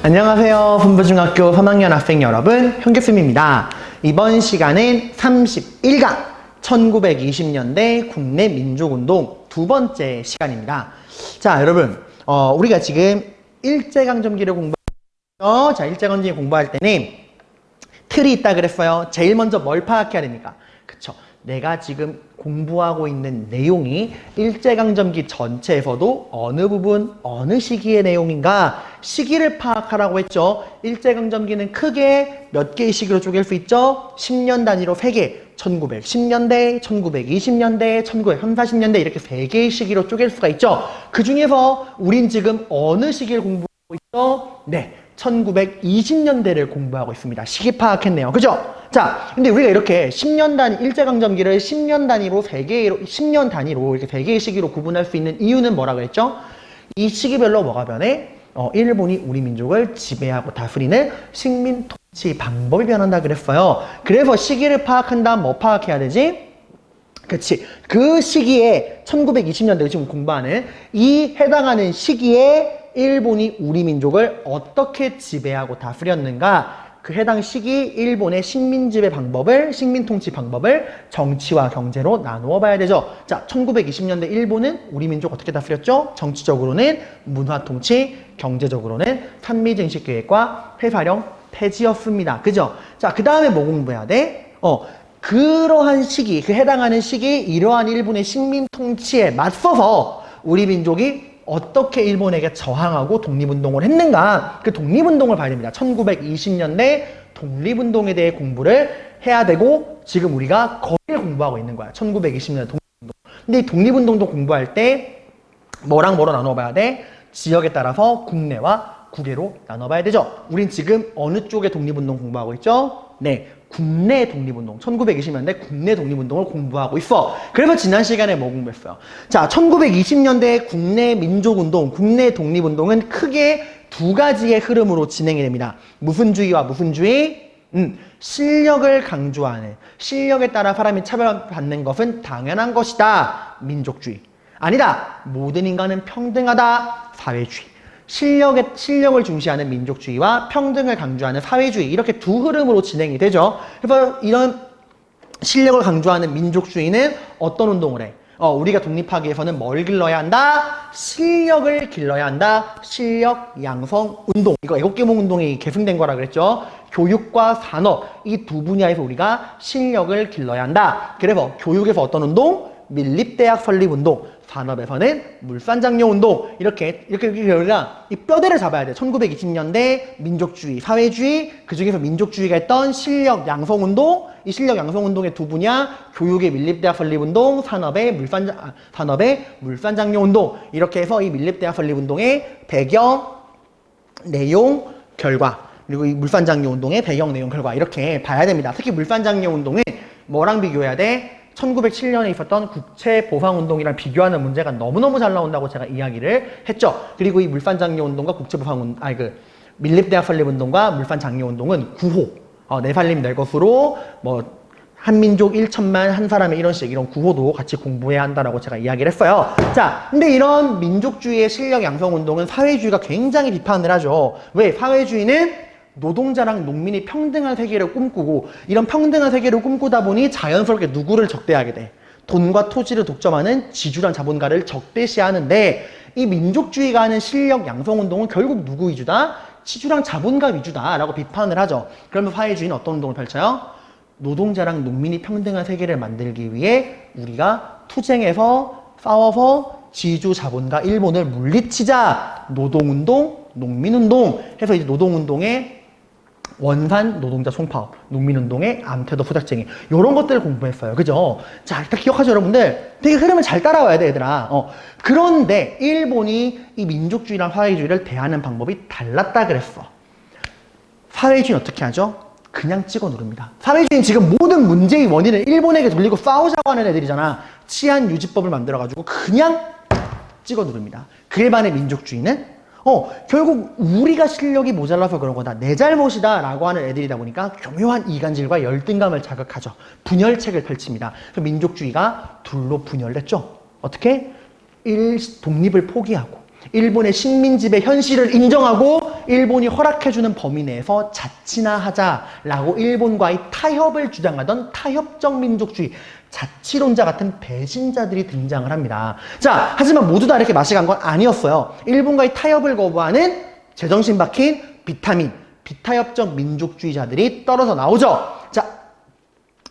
안녕하세요. 분부중학교 3학년 학생 여러분, 현규쌤입니다. 이번 시간은 31강 1920년대 국내 민족운동 두 번째 시간입니다. 자, 여러분, 우리가 지금 일제강점기를 공부했죠. 자, 일제강점기 공부할 때는 틀이 있다 그랬어요. 제일 먼저 뭘 파악해야 됩니까? 그쵸. 내가 지금 공부하고 있는 내용이 일제강점기 전체에서도 어느 부분, 어느 시기의 내용인가 시기를 파악하라고 했죠. 일제강점기는 크게 몇 개의 시기로 쪼갤 수 있죠? 10년 단위로 3개, 1910년대, 1920년대, 1940년대 이렇게 3개의 시기로 쪼갤 수가 있죠. 그 중에서 우린 지금 어느 시기를 공부하고 있죠? 네, 1920년대를 공부하고 있습니다. 시기 파악했네요. 그죠? 자, 근데 우리가 이렇게 10년 단위, 일제강점기를 10년 단위로 10년 단위로 이렇게 3개의 시기로 구분할 수 있는 이유는 뭐라 그랬죠? 이 시기별로 뭐가 변해? 일본이 우리 민족을 지배하고 다스리는 식민 통치 방법이 변한다 그랬어요. 그래서 시기를 파악한다면 뭐 파악해야 되지? 그치. 그 시기에 1920년대 지금 공부하는 이 해당하는 시기에 일본이 우리 민족을 어떻게 지배하고 다스렸는가? 그 해당 시기 일본의 식민지배 방법을, 식민통치 방법을 정치와 경제로 나누어 봐야 되죠. 자, 1920년대 일본은 우리 민족 어떻게 다스렸죠? 정치적으로는 문화통치, 경제적으로는 산미증식계획과 회사령 폐지였습니다. 그죠? 자, 그 다음에 뭐 공부해야 돼? 그러한 시기, 그 해당하는 시기 이러한 일본의 식민통치에 맞서서 우리 민족이 어떻게 일본에게 저항하고 독립운동을 했는가, 그 독립운동을 봐야 됩니다. 1920년대 독립운동에 대해 공부를 해야 되고 지금 우리가 거기를 공부하고 있는 거야. 1920년대 독립운동. 근데 이 독립운동도 공부할 때 뭐랑 뭐로 나눠봐야 돼? 지역에 따라서 국내와 국외로 나눠봐야 되죠. 우린 지금 어느 쪽의 독립운동 공부하고 있죠? 네, 국내 독립운동, 1920년대 국내 독립운동을 공부하고 있어. 그래서 지난 시간에 뭐 공부했어요? 자, 1920년대 국내 민족운동, 국내 독립운동은 크게 두 가지의 흐름으로 진행이 됩니다. 무슨 주의와 무슨 주의? 실력을 강조하는, 실력에 따라 사람이 차별받는 것은 당연한 것이다. 민족주의. 아니다. 모든 인간은 평등하다. 사회주의. 실력을 중시하는 민족주의와 평등을 강조하는 사회주의, 이렇게 두 흐름으로 진행이 되죠. 그래서 이런 실력을 강조하는 민족주의는 어떤 운동을 해? 우리가 독립하기 위해서는 뭘 길러야 한다? 실력을 길러야 한다. 실력 양성 운동. 이거 애국개몽 운동이 계승된 거라 그랬죠. 교육과 산업, 이 두 분야에서 우리가 실력을 길러야 한다. 그래서 교육에서 어떤 운동? 밀립대학 설립운동, 산업에서는 물산장려운동, 이렇게 우리가 이 뼈대를 잡아야 돼. 1920년대 민족주의, 사회주의, 그 중에서 민족주의가 했던 실력 양성운동, 이 실력 양성운동의 두 분야, 교육의 밀립대학 설립운동, 산업의 물산장려운동, 이렇게 해서 이 밀립대학 설립운동의 배경, 내용, 결과, 그리고 이 물산장려운동의 배경, 내용, 결과, 이렇게 봐야 됩니다. 특히 물산장려운동은 뭐랑 비교해야 돼? 1907년에 있었던 국채보상운동이랑 비교하는 문제가 너무너무 잘 나온다고 제가 이야기를 했죠. 그리고 이 물산장려운동과 밀립대학 설립운동과 물산장려운동은 구호, 내 살림 내 것으로, 한민족 1천만 한 사람의 이런 구호도 같이 공부해야 한다라고 제가 이야기를 했어요. 자, 근데 이런 민족주의의 실력 양성운동은 사회주의가 굉장히 비판을 하죠. 왜? 사회주의는 노동자랑 농민이 평등한 세계를 꿈꾸고, 이런 평등한 세계를 꿈꾸다 보니 자연스럽게 누구를 적대하게 돼? 돈과 토지를 독점하는 지주랑 자본가를 적대시하는데, 이 민족주의가 하는 실력 양성운동은 결국 누구 위주다? 지주랑 자본가 위주다 라고 비판을 하죠. 그러면 사회주의는 어떤 운동을 펼쳐요? 노동자랑 농민이 평등한 세계를 만들기 위해 우리가 투쟁해서 싸워서 지주 자본가 일본을 물리치자. 노동운동, 농민운동 해서 이제 노동운동의 원산 노동자 총파업, 농민운동의 암태도 후작쟁이, 이런 것들을 공부했어요. 그죠? 자, 일단 기억하죠, 여러분들? 되게 흐름을 잘 따라와야 돼, 얘들아. 그런데 일본이 이 민족주의랑 사회주의를 대하는 방법이 달랐다 그랬어. 사회주의는 어떻게 하죠? 그냥 찍어 누릅니다. 사회주의는 지금 모든 문제의 원인을 일본에게 돌리고 싸우자고 하는 애들이잖아. 치안유지법을 만들어가지고 그냥 찍어 누릅니다. 그에 반해 민족주의는 결국 우리가 실력이 모자라서 그런 거다, 내 잘못이다 라고 하는 애들이다 보니까 교묘한 이간질과 열등감을 자극하죠. 분열책을 펼칩니다. 그래서 민족주의가 둘로 분열됐죠. 어떻게? 독립을 포기하고 일본의 식민지배 현실을 인정하고 일본이 허락해주는 범위 내에서 자치나 하자라고 일본과의 타협을 주장하던 타협적 민족주의 자치론자 같은 배신자들이 등장을 합니다. 자, 하지만 모두 다 이렇게 맛이 간 건 아니었어요. 일본과의 타협을 거부하는 제정신 박힌 비타민, 비타협적 민족주의자들이 떨어져 나오죠. 자,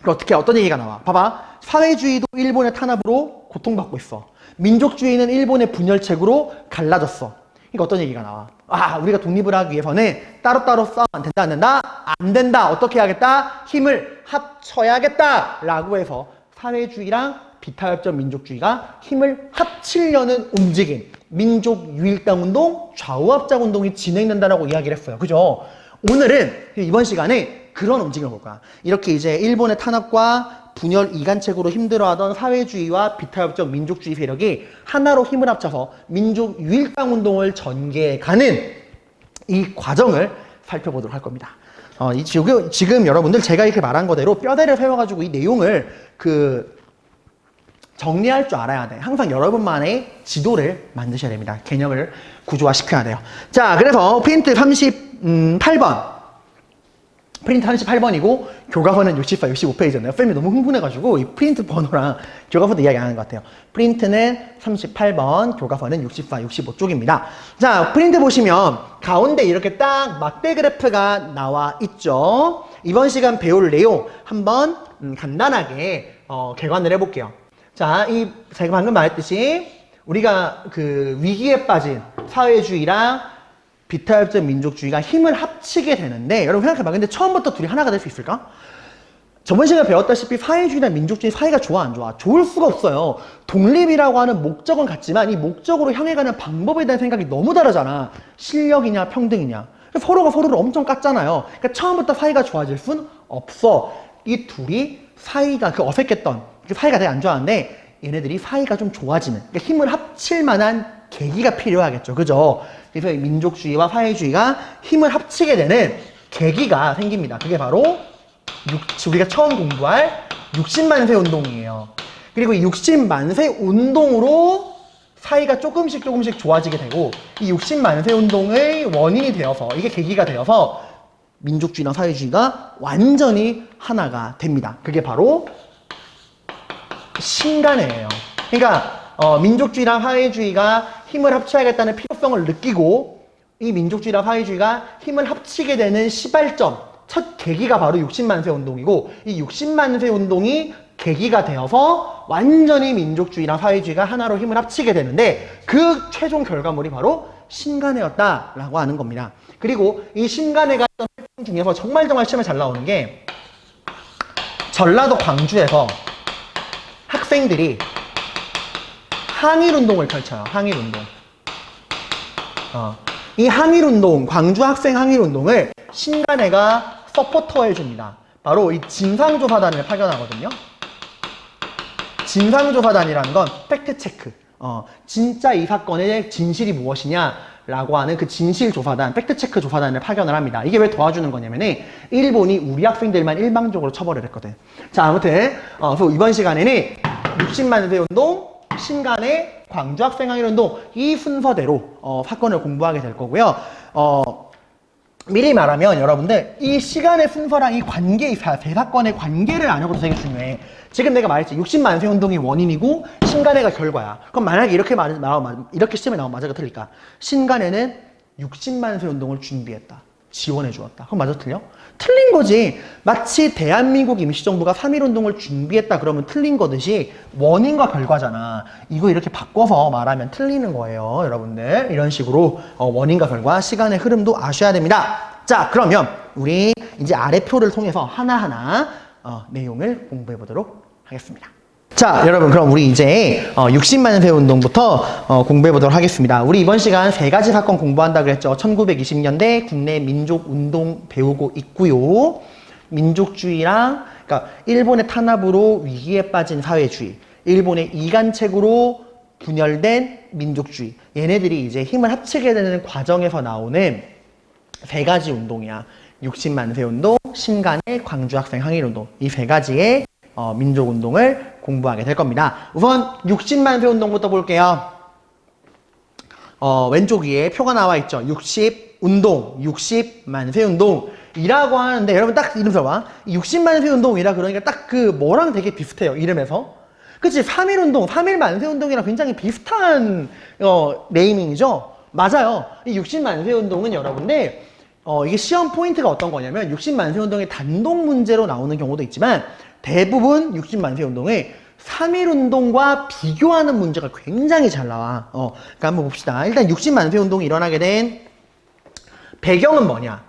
어떻게 어떤 얘기가 나와? 봐봐. 사회주의도 일본의 탄압으로 고통받고 있어. 민족주의는 일본의 분열책으로 갈라졌어. 그러니까 어떤 얘기가 나와? 아, 우리가 독립을 하기 위해서는 따로따로 싸우면 안 된다, 안 된다? 안 된다. 어떻게 해야겠다? 힘을 합쳐야겠다. 라고 해서 사회주의랑 비타협적 민족주의가 힘을 합치려는 움직임, 민족 유일당 운동, 좌우합작 운동이 진행된다라고 이야기를 했어요. 그죠? 오늘은 이번 시간에 그런 움직임을 볼 거야. 이렇게 이제 일본의 탄압과 분열 이간책으로 힘들어하던 사회주의와 비타협적 민족주의 세력이 하나로 힘을 합쳐서 민족 유일당 운동을 전개해가는 이 과정을 살펴보도록 할 겁니다. 지금 여러분들 제가 이렇게 말한 거대로 뼈대를 세워가지고 이 내용을 정리할 줄 알아야 돼. 항상 여러분만의 지도를 만드셔야 됩니다. 개념을 구조화시켜야 돼요. 자, 그래서 프린트 38번. 프린트 38번이고 교과서는 64, 65페이지였네요. 쌤이 너무 흥분해가지고 이 프린트 번호랑 교과서도 이야기 안 하는 것 같아요. 프린트는 38번, 교과서는 64, 65쪽입니다. 자, 프린트 보시면 가운데 이렇게 딱 막대 그래프가 나와 있죠. 이번 시간 배울 내용 한번 간단하게 개관을 해볼게요. 자, 제가 방금 말했듯이 우리가 그 위기에 빠진 사회주의랑 비타협적 민족주의가 힘을 합치게 되는데, 여러분 생각해봐. 근데 처음부터 둘이 하나가 될 수 있을까? 저번 시간에 배웠다시피 사회주의나 민족주의 사이가 좋아 안 좋아? 좋을 수가 없어요. 독립이라고 하는 목적은 같지만 이 목적으로 향해 가는 방법에 대한 생각이 너무 다르잖아. 실력이냐 평등이냐. 서로가 서로를 엄청 깠잖아요. 그러니까 처음부터 사이가 좋아질 순 없어. 이 둘이 사이가 어색했던 사이가 되게 안 좋았는데 얘네들이 사이가 좀 좋아지는, 그러니까 힘을 합칠 만한 계기가 필요하겠죠. 그죠? 그래서 민족주의와 사회주의가 힘을 합치게 되는 계기가 생깁니다. 그게 바로 우리가 처음 공부할 60만세 운동이에요. 그리고 이 60만세 운동으로 사이가 조금씩 좋아지게 되고, 이 60만세 운동의 원인이 되어서, 이게 계기가 되어서 민족주의랑 사회주의가 완전히 하나가 됩니다. 그게 바로 신간회예요. 그러니까 민족주의랑 사회주의가 힘을 합쳐야겠다는 필요성을 느끼고, 이 민족주의랑 사회주의가 힘을 합치게 되는 시발점, 첫 계기가 바로 60만세 운동이고, 이 60만세 운동이 계기가 되어서 완전히 민족주의랑 사회주의가 하나로 힘을 합치게 되는데, 그 최종 결과물이 바로 신간회였다라고 하는 겁니다. 그리고 이 신간회가 했던 활동 중에서 정말 시험에 잘 나오는 게, 전라도 광주에서 학생들이 항일운동을 펼쳐요. 항일운동. 이 항일운동, 광주 학생 항일운동을 신간회가 서포터 해줍니다. 바로 이 진상조사단을 파견하거든요. 진상조사단이라는 건 팩트체크. 진짜 이 사건의 진실이 무엇이냐라고 하는 그 진실조사단, 팩트체크 조사단을 파견을 합니다. 이게 왜 도와주는 거냐면은 일본이 우리 학생들만 일방적으로 처벌을 했거든. 자, 아무튼 그래서 이번 시간에는 60만세 운동, 신간의 광주 학생 항일운동, 이 순서대로 사건을 공부하게 될 거고요. 미리 말하면 여러분들 이 시간의 순서랑 이 관계, 이 세 사건의 관계를 아는 것도 되게 중요해. 지금 내가 말했지, 60만세 운동이 원인이고 신간회가 결과야. 그럼 만약에 이렇게 시험에 나오면 맞아가 틀릴까? 신간회는 60만세 운동을 준비했다, 지원해 주었다. 그럼 맞아 틀려? 틀린 거지. 마치 대한민국 임시정부가 3.1운동을 준비했다 그러면 틀린 거듯이 원인과 결과잖아. 이거 이렇게 바꿔서 말하면 틀리는 거예요, 여러분들. 이런 식으로 원인과 결과, 시간의 흐름도 아셔야 됩니다. 자, 그러면 우리 이제 아래 표를 통해서 하나하나 내용을 공부해 보도록 하겠습니다. 자, 여러분, 그럼 우리 이제 60만세 운동부터 공부해 보도록 하겠습니다. 우리 이번 시간 세 가지 사건 공부한다 그랬죠. 1920년대 국내 민족운동 배우고 있고요. 민족주의랑, 그러니까 일본의 탄압으로 위기에 빠진 사회주의, 일본의 이간책으로 분열된 민족주의, 얘네들이 이제 힘을 합치게 되는 과정에서 나오는 세 가지 운동이야. 60만세 운동, 신간의 광주학생 항일운동, 이 세 가지의 민족운동을 공부하게 될 겁니다. 우선 60만세 운동부터 볼게요. 왼쪽 위에 표가 나와 있죠. 60 운동, 60만세 운동이라고 하는데 여러분 딱 이름 들어봐. 60만세 운동이라 그러니까 딱 그 뭐랑 되게 비슷해요. 이름에서. 그치? 3일 운동, 3일 만세 운동이랑 굉장히 비슷한 네이밍이죠? 맞아요. 이 60만세 운동은 여러분들 이게 시험 포인트가 어떤 거냐면 60만세 운동의 단독 문제로 나오는 경우도 있지만 대부분 60만세 운동을 3일 운동과 비교하는 문제가 굉장히 잘 나와. 그러니까 한번 봅시다. 일단 60만세 운동이 일어나게 된 배경은 뭐냐?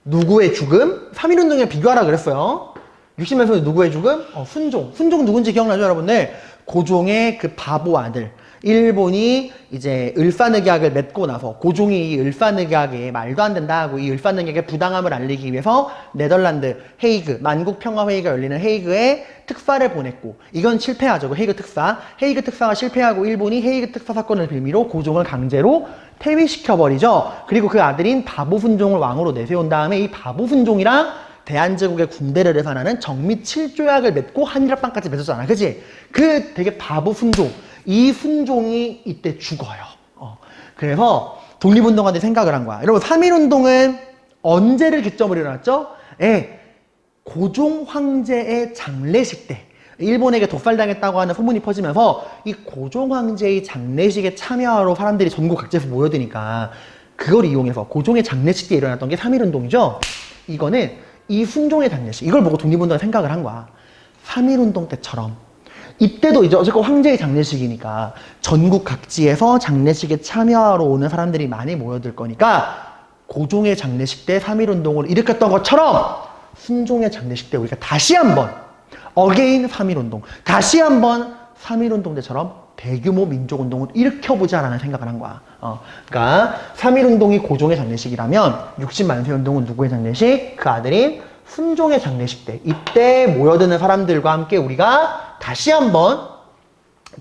누구의 죽음? 3일 운동이랑 비교하라 그랬어요. 60만세 운동 누구의 죽음? 순종. 순종 누군지 기억나죠, 여러분들? 고종의 그 바보 아들. 일본이 이제 을사늑약을 맺고 나서 고종이 이 을사늑약에 말도 안 된다 하고 이 을사늑약의 부당함을 알리기 위해서 네덜란드 헤이그 만국평화회의가 열리는 헤이그에 특사를 보냈고 이건 실패하죠. 그 헤이그 특사. 헤이그 특사가 실패하고 일본이 헤이그 특사 사건을 빌미로 고종을 강제로 퇴위시켜버리죠. 그리고 그 아들인 바보순종을 왕으로 내세운 다음에 이 바보순종이랑 대한제국의 군대를 해산하는 정미 7조약을 맺고 한일합방까지 맺었잖아. 그치? 그 되게 바보순종. 이 순종이 이때 죽어요. 그래서 독립운동가들이 생각을 한 거야. 여러분 3.1운동은 언제를 기점으로 일어났죠? 고종 황제의 장례식 때 일본에게 독살당했다고 하는 소문이 퍼지면서 이 고종 황제의 장례식에 참여하러 사람들이 전국 각지에서 모여드니까 그걸 이용해서 고종의 장례식 때 일어났던 게 3.1운동이죠. 이거는 이 순종의 장례식, 이걸 보고 독립운동가 생각을 한 거야. 3.1운동 때처럼 이때도 이제 어쨌건 황제의 장례식이니까 전국 각지에서 장례식에 참여하러 오는 사람들이 많이 모여들 거니까 고종의 장례식 때 3.1운동을 일으켰던 것처럼 순종의 장례식 때 우리가 다시 한번 어게인 3.1운동, 다시 한번 3.1운동 때처럼 대규모 민족운동을 일으켜보자라는 생각을 한 거야. 그러니까 3.1운동이 고종의 장례식이라면 60만세 운동은 누구의 장례식? 그 아들인 순종의 장례식 때 이때 모여드는 사람들과 함께 우리가 다시 한번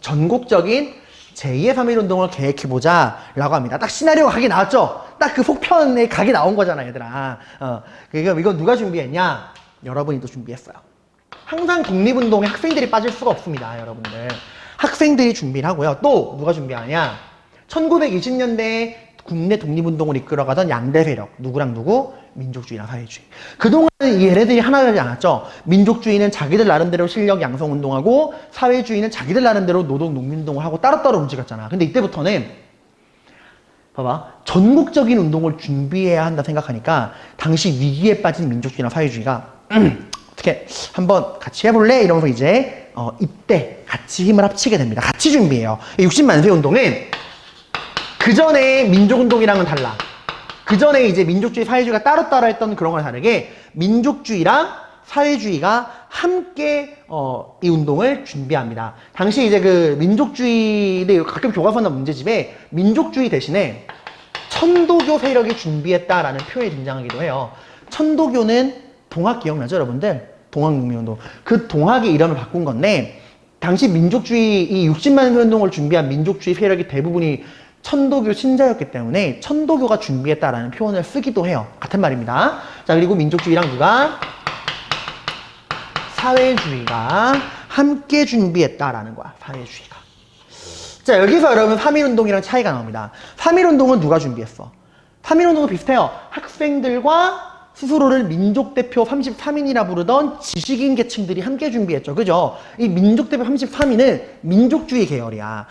전국적인 제2의 3.1운동을 계획해보자 라고 합니다. 딱 시나리오가 각이 나왔죠? 딱 그 속편에 각이 나온 거잖아 얘들아. 그러니까 이건 누가 준비했냐? 여러분이 또 준비했어요. 항상 독립운동에 학생들이 빠질 수가 없습니다. 여러분들 학생들이 준비를 하고요. 또 누가 준비하냐? 1920년대 국내 독립운동을 이끌어가던 양대 세력 누구랑 누구? 민족주의랑 사회주의. 그동안 이 얘네들이 하나 되지 않았죠. 민족주의는 자기들 나름대로 실력 양성운동하고 사회주의는 자기들 나름대로 노동 농민운동을 하고 따로따로 움직였잖아. 근데 이때부터는 봐봐 전국적인 운동을 준비해야 한다 생각하니까 당시 위기에 빠진 민족주의랑 사회주의가 어떻게 한번 같이 해볼래? 이러면서 이제 이때 같이 힘을 합치게 됩니다. 같이 준비해요. 60만세 운동은 그 전에 민족운동이랑은 달라. 그 전에 이제 민족주의, 사회주의가 따로따로 했던 그런 거랑 다르게 민족주의랑 사회주의가 함께 이 운동을 준비합니다. 당시 이제 그 민족주의를 가끔 교과서나 문제집에 민족주의 대신에 천도교 세력이 준비했다라는 표현이 등장하기도 해요. 천도교는 동학 기억나죠, 여러분들? 동학농민운동. 그 동학의 이름을 바꾼 건데 당시 민족주의, 이 60만 운동을 준비한 민족주의 세력이 대부분이 천도교 신자였기 때문에 천도교가 준비했다라는 표현을 쓰기도 해요. 같은 말입니다. 자, 그리고 민족주의랑 누가? 사회주의가 함께 준비했다라는 거야. 사회주의가. 자, 여기서 여러분 3.1운동이랑 차이가 나옵니다. 3.1운동은 누가 준비했어? 3.1운동은 비슷해요. 학생들과 스스로를 민족대표 33인이라 부르던 지식인 계층들이 함께 준비했죠. 그죠? 이 민족대표 33인은 민족주의 계열이야.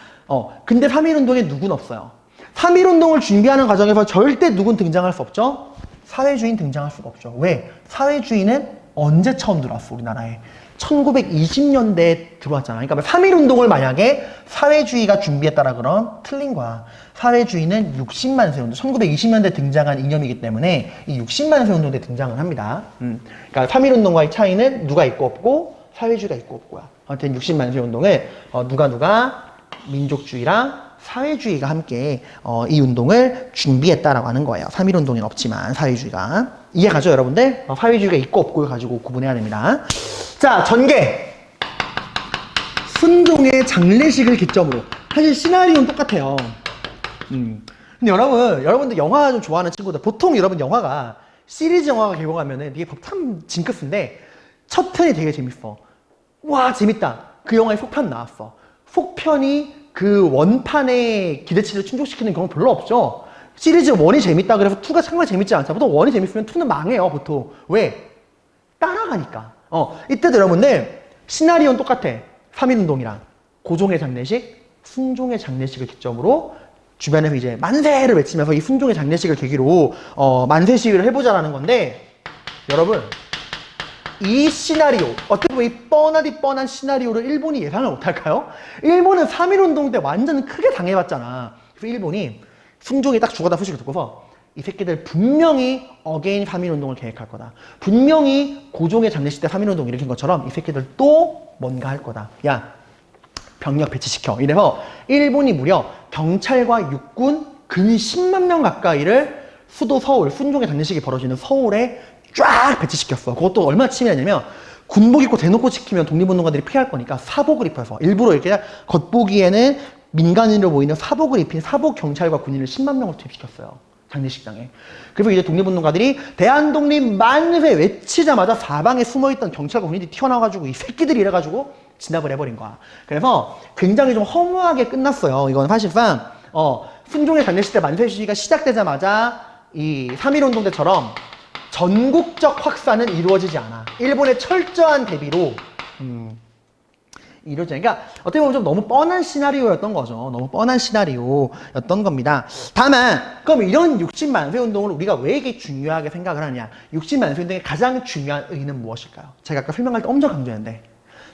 근데 3.1운동에 누군 없어요. 3.1운동을 준비하는 과정에서 절대 누군 등장할 수 없죠? 사회주의는 등장할 수가 없죠. 왜? 사회주의는 언제 처음 들어왔어, 우리나라에? 1920년대에 들어왔잖아. 그러니까 3.1운동을 만약에 사회주의가 준비했다라 그러면 틀린 거야. 사회주의는 60만세 운동, 1920년대 등장한 이념이기 때문에 이 60만세 운동 때 등장을 합니다. 그러니까 3.1운동과의 차이는 누가 있고 없고 사회주의가 있고 없고야. 아무튼 60만세 운동을 누가 민족주의랑 사회주의가 함께 이 운동을 준비했다라고 하는 거예요. 3.1운동에는 없지만 사회주의가. 이해가죠, 여러분들? 사회주의가 있고 없고를 가지고 구분해야 됩니다. 자, 전개. 순종의 장례식을 기점으로. 사실 시나리오는 똑같아요. 근데 여러분들 영화 좀 좋아하는 친구들, 보통 여러분 영화가 시리즈 영화가 개봉하면은 이게 참 징크스인데 첫 편이 되게 재밌어. 와, 재밌다. 그 영화에 속편 나왔어. 속편이 그 원판의 기대치를 충족시키는 경우 별로 없죠. 시리즈 1이 재밌다 그래서 2가 상당히 재밌지 않죠. 보통 1이 재밌으면 2는 망해요, 보통. 왜? 따라가니까. 이때도 여러분들 시나리오는 똑같아. 3.1운동이랑 고종의 장례식, 순종의 장례식을 기점으로 주변에서 이제 만세를 외치면서 이 순종의 장례식을 계기로 만세 시위를 해보자라는 건데, 여러분 이 시나리오, 어떻게 보면 이 뻔한 시나리오를 일본이 예상을 못할까요? 일본은 3.1운동 때 완전 크게 당해봤잖아. 그래서 일본이 순종이 딱 죽었다 소식을 듣고서 이 새끼들 분명히 어게인 3.1운동을 계획할 거다. 분명히 고종의 장례식 때 3.1운동 일으킨 것처럼 이 새끼들 또 뭔가 할 거다. 야, 병력 배치시켜. 이래서 일본이 무려 경찰과 육군 근 10만 명 가까이를 수도 서울, 순종의 장례식이 벌어지는 서울에 쫙 배치시켰어. 그것도 얼마나 치밀하냐면 군복 입고 대놓고 지키면 독립운동가들이 피할 거니까 사복을 입혀서 일부러 이렇게 겉보기에는 민간인으로 보이는 사복을 입힌 사복 경찰과 군인을 10만 명을 투입시켰어요. 장례식장에. 그리고 이제 독립운동가들이 대한독립 만세 외치자마자 사방에 숨어있던 경찰과 군인들이 튀어나와가지고 이 새끼들이 이래가지고 진압을 해버린 거야. 그래서 굉장히 좀 허무하게 끝났어요. 이건 사실상 순종의 장례식 때 만세 시위가 시작되자마자 이 3.1운동 때처럼 전국적 확산은 이루어지지 않아. 일본의 철저한 대비로 이루어지죠. 그러니까 어떻게 보면 좀 너무 뻔한 시나리오였던 거죠. 너무 뻔한 시나리오였던 겁니다. 다만 그럼 이런 60만세 운동을 우리가 왜 이게 중요하게 생각을 하느냐. 60만세 운동의 가장 중요한 의의는 무엇일까요? 제가 아까 설명할 때 엄청 강조했는데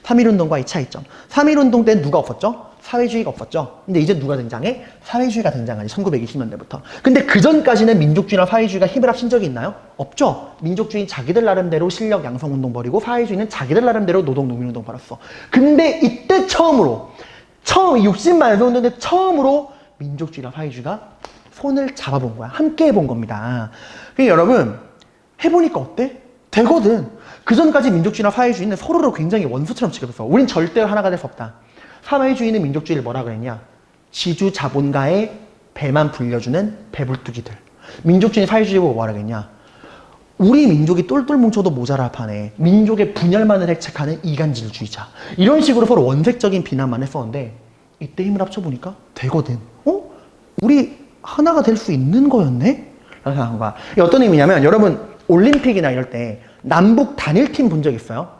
3.1운동과의 차이점. 3.1운동 때는 누가 없었죠? 사회주의가 없었죠. 근데 이제 누가 등장해? 사회주의가 등장하지. 1920년대부터. 근데 그 전까지는 민족주의나 사회주의가 힘을 합친 적이 있나요? 없죠. 민족주의는 자기들 나름대로 실력 양성운동 벌이고 사회주의는 자기들 나름대로 노동 농민운동 벌였어. 근데 이때 처음 60만세 운동 때 처음으로 민족주의나 사회주의가 손을 잡아본 거야. 함께 해본 겁니다. 그러니까 여러분 해보니까 어때? 되거든. 그 전까지 민족주의나 사회주의는 서로를 굉장히 원수처럼 취급했어. 우린 절대로 하나가 될 수 없다. 사회주의는 민족주의를 뭐라 그랬냐? 지주 자본가의 배만 불려주는 배불뚝이들. 민족주의 사회주의가 뭐라 그랬냐? 우리 민족이 똘똘 뭉쳐도 모자랄 판에 민족의 분열만을 획책하는 이간질주의자. 이런 식으로 서로 원색적인 비난만 했었는데 이때 힘을 합쳐보니까 되거든. 우리 하나가 될 수 있는 거였네? 라는 생각한 거야. 이게 어떤 의미냐면 여러분 올림픽이나 이럴 때 남북 단일팀 본 적 있어요?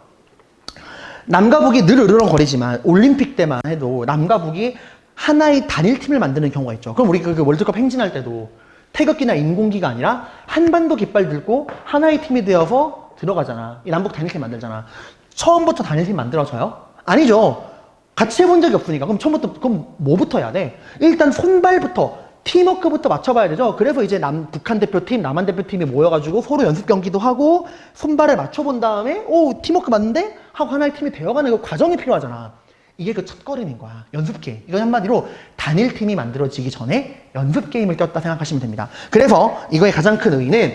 남과 북이 늘 으르렁거리지만 올림픽 때만 해도 남과 북이 하나의 단일팀을 만드는 경우가 있죠. 그럼 우리 그 월드컵 행진할 때도 태극기나 인공기가 아니라 한반도 깃발 들고 하나의 팀이 되어서 들어가잖아. 이 남북 단일팀 만들잖아. 처음부터 단일팀 만들어져요? 아니죠. 같이 해본 적이 없으니까. 그럼 처음부터 그럼 뭐부터 해야 돼? 일단 손발부터 팀워크부터 맞춰봐야 되죠. 그래서 이제 북한 대표팀, 남한 대표팀이 모여가지고 서로 연습 경기도 하고 손발을 맞춰본 다음에 팀워크 맞는데? 하고 하나의 팀이 되어가는 그 과정이 필요하잖아. 이게 그 첫걸음인 거야. 연습 게임. 이건 한마디로 단일팀이 만들어지기 전에 연습 게임을 꼈다 생각하시면 됩니다. 그래서 이거의 가장 큰 의의는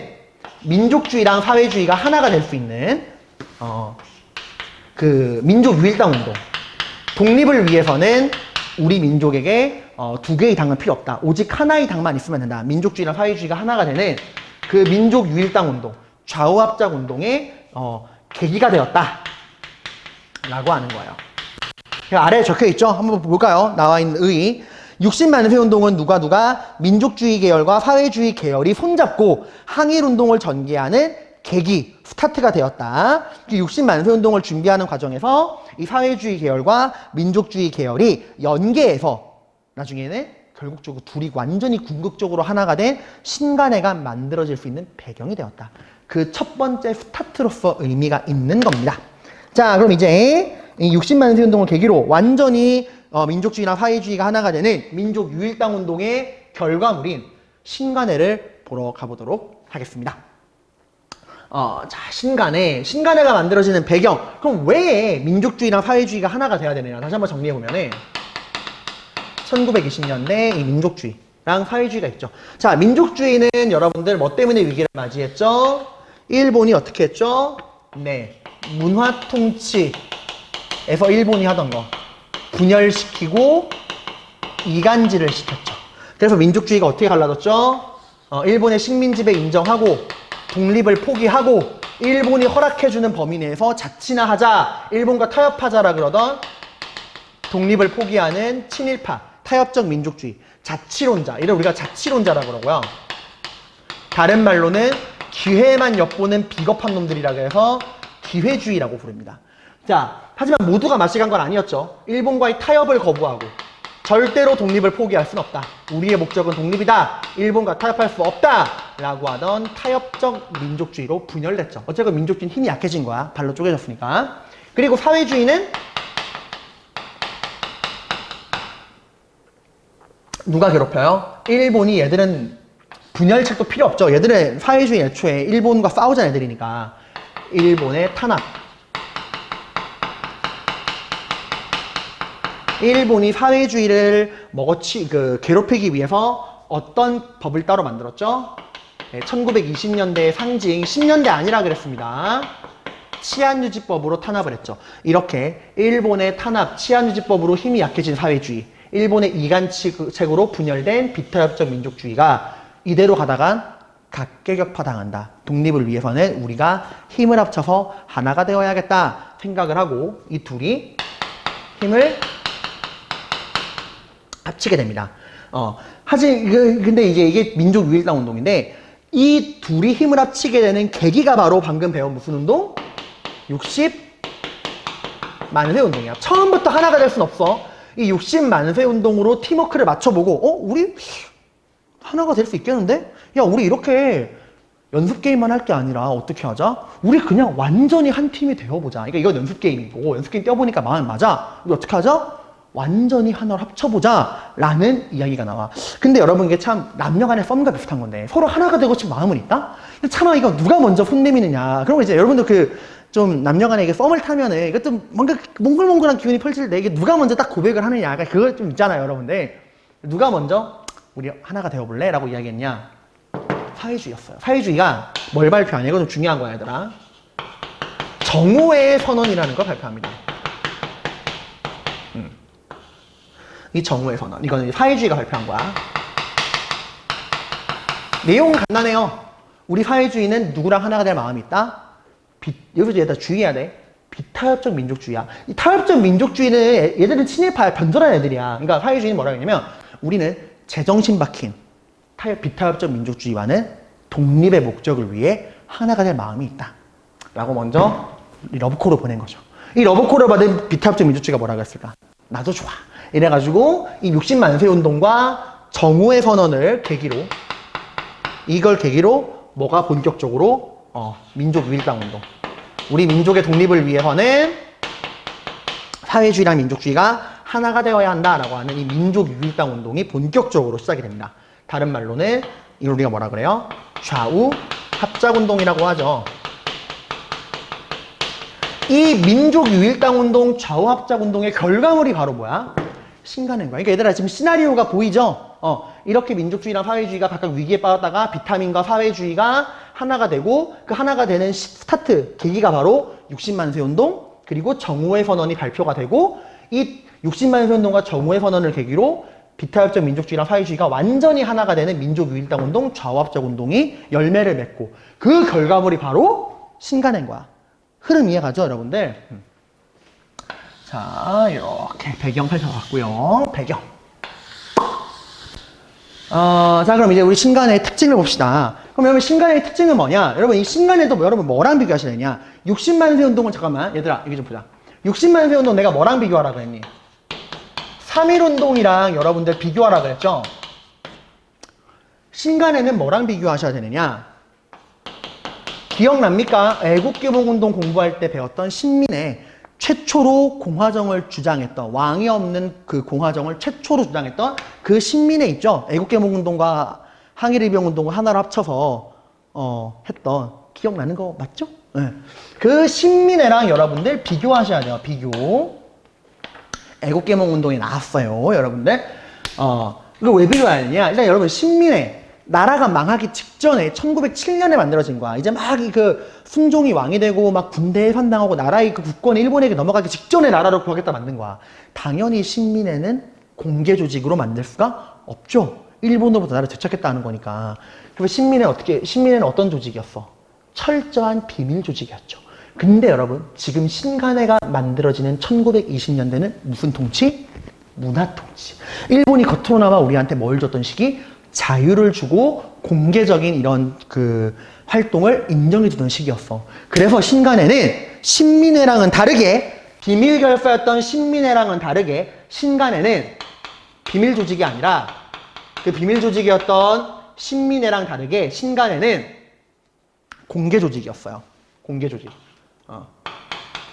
민족주의랑 사회주의가 하나가 될 수 있는 그 민족 유일당 운동. 독립을 위해서는 우리 민족에게 두 개의 당은 필요 없다. 오직 하나의 당만 있으면 된다. 민족주의랑 사회주의가 하나가 되는 그 민족 유일당 운동, 좌우합작 운동의 계기가 되었다. 라고 하는 거예요. 아래에 적혀 있죠? 한번 볼까요? 나와 있는 의의. 60만세 운동은 누가 민족주의 계열과 사회주의 계열이 손잡고 항일운동을 전개하는 계기, 스타트가 되었다. 60만세 운동을 준비하는 과정에서 이 사회주의 계열과 민족주의 계열이 연계해서 나중에는 결국적으로 둘이 완전히 궁극적으로 하나가 된 신간회가 만들어질 수 있는 배경이 되었다. 그 첫 번째 스타트로서 의미가 있는 겁니다. 자, 그럼 이제 이 60만세 운동을 계기로 완전히 민족주의나 사회주의가 하나가 되는 민족 유일당 운동의 결과물인 신간회를 보러 가보도록 하겠습니다. 자, 신간회가 만들어지는 배경. 그럼 왜 민족주의랑 사회주의가 하나가 돼야 되느냐? 다시 한번 정리해보면은 1920년대 이 민족주의랑 사회주의가 있죠. 자, 민족주의는 여러분들 뭐 때문에 위기를 맞이했죠? 일본이 어떻게 했죠? 네, 문화 통치에서 일본이 하던 거 분열시키고 이간질을 시켰죠. 그래서 민족주의가 어떻게 갈라졌죠? 일본의 식민지배 인정하고 독립을 포기하고 일본이 허락해주는 범위 내에서 자치나 하자, 일본과 타협하자라 그러던 독립을 포기하는 친일파, 타협적 민족주의, 자치론자, 이를 우리가 자치론자라고 그러고요. 다른 말로는 기회만 엿보는 비겁한 놈들이라고 해서 기회주의라고 부릅니다. 자, 하지만 모두가 맛이 간 건 아니었죠. 일본과의 타협을 거부하고 절대로 독립을 포기할 순 없다. 우리의 목적은 독립이다. 일본과 타협할 수 없다. 라고 하던 타협적 민족주의로 분열됐죠. 어쨌든 민족주의는 힘이 약해진 거야. 발로 쪼개졌으니까. 그리고 사회주의는 누가 괴롭혀요? 일본이. 얘들은 분열책도 필요 없죠. 얘들은 사회주의 애초에 일본과 싸우자는 애들이니까 일본의 탄압. 일본이 사회주의를 괴롭히기 위해서 어떤 법을 따로 만들었죠? 네, 1920년대의 상징, 10년대 아니라 그랬습니다. 치안유지법으로 탄압을 했죠. 이렇게 일본의 탄압, 치안유지법으로 힘이 약해진 사회주의, 일본의 이간책으로 분열된 비타협적 민족주의가 이대로 가다간 각계격파당한다. 독립을 위해서는 우리가 힘을 합쳐서 하나가 되어야겠다 생각을 하고 이 둘이 힘을 합치게 됩니다. 근데 이게 민족 유일당 운동인데 이 둘이 힘을 합치게 되는 계기가 바로 방금 배운 무슨 운동? 60만세 운동이야. 처음부터 하나가 될 순 없어. 이 60만세 운동으로 팀워크를 맞춰보고 우리 하나가 될 수 있겠는데? 야, 우리 이렇게 연습 게임만 할 게 아니라 어떻게 하자? 우리 그냥 완전히 한 팀이 되어보자. 그러니까 이건 연습 게임이고 연습 게임 뛰어보니까 마음이 맞아. 우리 어떻게 하자? 완전히 하나로 합쳐보자 라는 이야기가 나와. 근데 여러분 이게 참 남녀 간의 썸과 비슷한 건데 서로 하나가 되고 싶은 마음은 있다? 근데 차마 이거 누가 먼저 손 내미느냐. 그러면 이제 여러분들 좀 남녀 간에 이게 썸을 타면은 이것도 뭔가 몽글몽글한 기운이 펼칠 때 이게 누가 먼저 딱 고백을 하느냐. 그거 좀 있잖아요, 여러분들. 누가 먼저 우리 하나가 되어볼래? 라고 이야기했냐. 사회주의였어요. 사회주의가 뭘 발표하냐. 이거 좀 중요한 거야, 얘들아. 정오의 선언이라는 걸 발표합니다. 이 정오의 선언. 이거는 사회주의가 발표한 거야. 내용은 간단해요. 우리 사회주의는 누구랑 하나가 될 마음이 있다? 여기서 얘들아 주의해야 돼. 비타협적 민족주의야. 이 타협적 민족주의는 얘들은 친일파야. 변절한 애들이야. 그러니까 사회주의는 뭐라고 했냐면 우리는 제정신 박힌 비타협적 민족주의와는 독립의 목적을 위해 하나가 될 마음이 있다. 라고 먼저 이 러브콜을 보낸 거죠. 이 러브콜을 받은 비타협적 민족주의가 뭐라고 했을까? 나도 좋아. 이래가지고 이 60만세 운동과 정오의 선언을 계기로 이걸 계기로 뭐가 본격적으로 민족 유일당 운동. 우리 민족의 독립을 위해서는 사회주의랑 민족주의가 하나가 되어야 한다라고 하는 이 민족 유일당 운동이 본격적으로 시작이 됩니다. 다른 말로는 이걸 우리가 뭐라 그래요? 좌우 합작 운동이라고 하죠. 이 민족 유일당 운동, 좌우 합작 운동의 결과물이 바로 뭐야? 신간행과. 그러니까 얘들아 지금 시나리오가 보이죠? 이렇게 민족주의랑 사회주의가 각각 위기에 빠졌다가 비타민과 사회주의가 하나가 되고 그 하나가 되는 스타트, 계기가 바로 60만세 운동 그리고 정오의 선언이 발표가 되고 이 60만세 운동과 정오의 선언을 계기로 비타협적 민족주의랑 사회주의가 완전히 하나가 되는 민족 유일당 운동, 좌우합작 운동이 열매를 맺고 그 결과물이 바로 신간행과. 흐름 이해가죠, 여러분들? 자, 이렇게 배경 펼쳐봤고요. 배경. 자, 그럼 이제 우리 신간의 특징을 봅시다. 그럼 여러분 신간의 특징은 뭐냐? 여러분 이 신간에도 여러분 뭐랑 비교하시느냐? 60만세 운동은 잠깐만, 얘들아 이거 좀 보자. 60만세 운동 내가 뭐랑 비교하라고 했니? 3.1 운동이랑 여러분들 비교하라고 했죠? 신간에는 뭐랑 비교하셔야 되느냐? 기억납니까? 애국개봉운동 공부할 때 배웠던 신민의 최초로 공화정을 주장했던 왕이 없는 그 공화정을 최초로 주장했던 그 신민회 있죠? 애국개봉운동과 항일일병운동을 하나로 합쳐서 했던 기억나는 거 맞죠? 네. 그 신민회랑 여러분들 비교하셔야 돼요. 비교. 애국개봉운동이 나왔어요, 여러분들. 이거 왜 비교하느냐? 일단 여러분 신민회 나라가 망하기 직전에 1907년에 만들어진 거야. 이제 막 그 순종이 왕이 되고 막 군대에 산당하고 나라의 그 국권이 일본에게 넘어가기 직전에 나라를 구하겠다 만든 거야. 당연히 신민회는 공개 조직으로 만들 수가 없죠. 일본으로부터 나라를 되찾겠다는 거니까. 그래서 신민회는 어떤 조직이었어? 철저한 비밀 조직이었죠. 근데 여러분 지금 신간회가 만들어지는 1920년대는 무슨 통치? 문화 통치. 일본이 겉으로나마 우리한테 뭘 줬던 시기? 자유를 주고 공개적인 이런 그 활동을 인정해주던 시기였어. 그래서 신간에는 신민회랑은 다르게 비밀 결사였던 신민회랑은 다르게 신간에는 비밀 조직이 아니라 그 비밀 조직이었던 신민회랑 다르게 신간에는 공개 조직이었어요. 공개 조직.